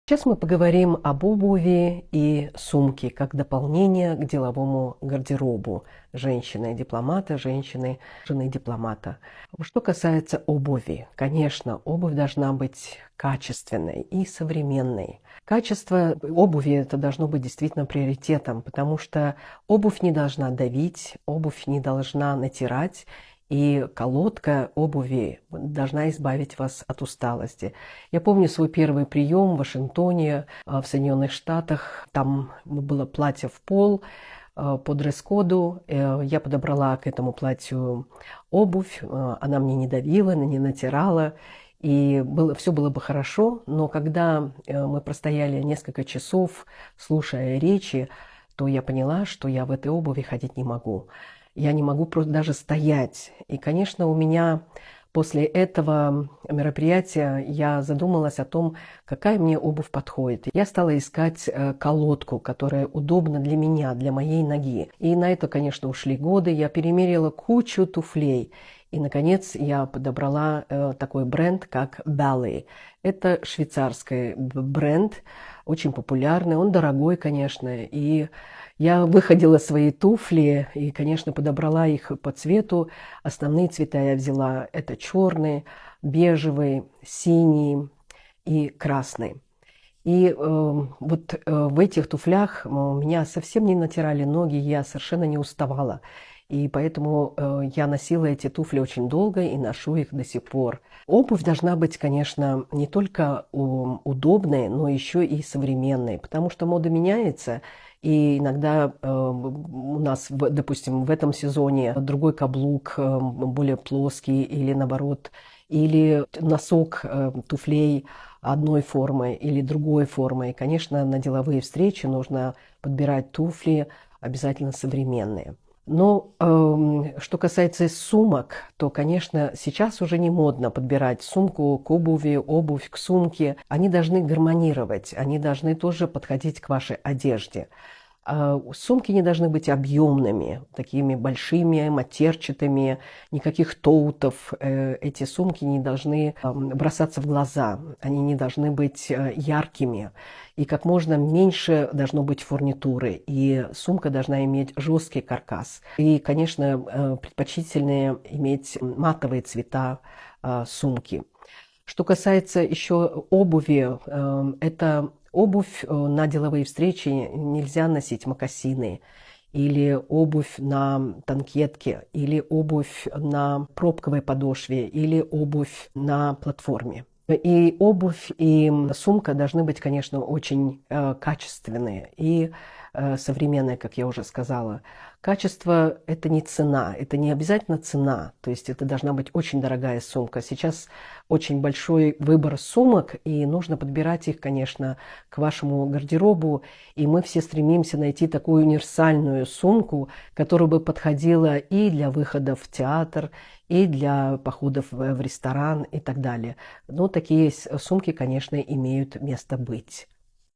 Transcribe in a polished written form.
Сейчас мы поговорим об обуви и сумке как дополнение к деловому гардеробу женщины-дипломата, жены-дипломата. Что касается обуви, конечно, обувь должна быть качественной и современной. Качество обуви это должно быть действительно приоритетом, потому что обувь не должна давить, обувь не должна натирать, и колодка обуви должна избавить вас от усталости. Я помню свой первый прием в Вашингтоне, в Соединенных Штатах. Там было платье в пол по дресс-коду. Я подобрала к этому платью обувь. Она мне не давила, не натирала. И все было бы хорошо, но когда мы простояли несколько часов, слушая речи, то я поняла, что я в этой обуви ходить не могу. Я не могу просто даже стоять. И, конечно, у меня после этого мероприятия я задумалась о том, какая мне обувь подходит. Я стала искать колодку, которая удобна для меня, для моей ноги. И на это, конечно, ушли годы. Я перемерила кучу туфлей. И, наконец, я подобрала такой бренд, как Bally. Это швейцарский бренд, очень популярный. Он дорогой, конечно, и я выходила свои туфли и, конечно, подобрала их по цвету. Основные цвета я взяла. Это черный, бежевый, синий и красный. И в этих туфлях меня совсем не натирали ноги, я совершенно не уставала. И поэтому я носила эти туфли очень долго и ношу их до сих пор. Обувь должна быть, конечно, не только удобной, но еще и современной, потому что мода меняется. И иногда у нас, допустим, в этом сезоне другой каблук, более плоский или наоборот, или носок туфлей одной формы или другой формы. И, конечно, на деловые встречи нужно подбирать туфли обязательно современные. Но что касается сумок, то, конечно, сейчас уже не модно подбирать сумку к обуви, обувь к сумке. Они должны гармонировать, они должны тоже подходить к вашей одежде. Сумки не должны быть объемными, такими большими, матерчатыми, никаких тоутов. Эти сумки не должны бросаться в глаза, они не должны быть яркими. И как можно меньше должно быть фурнитуры, и сумка должна иметь жесткий каркас. И, конечно, предпочтительнее иметь матовые цвета сумки. Что касается еще обуви, это обувь на деловые встречи нельзя носить мокасины, или обувь на танкетке, или обувь на пробковой подошве, или обувь на платформе. И обувь, и сумка должны быть, конечно, очень качественные и современные, как я уже сказала. Качество – это не цена, это не обязательно цена, то есть это должна быть очень дорогая сумка. Сейчас очень большой выбор сумок, и нужно подбирать их, конечно, к вашему гардеробу. И мы все стремимся найти такую универсальную сумку, которая бы подходила и для выхода в театр, и для походов в ресторан и так далее. Но такие сумки, конечно, имеют место быть.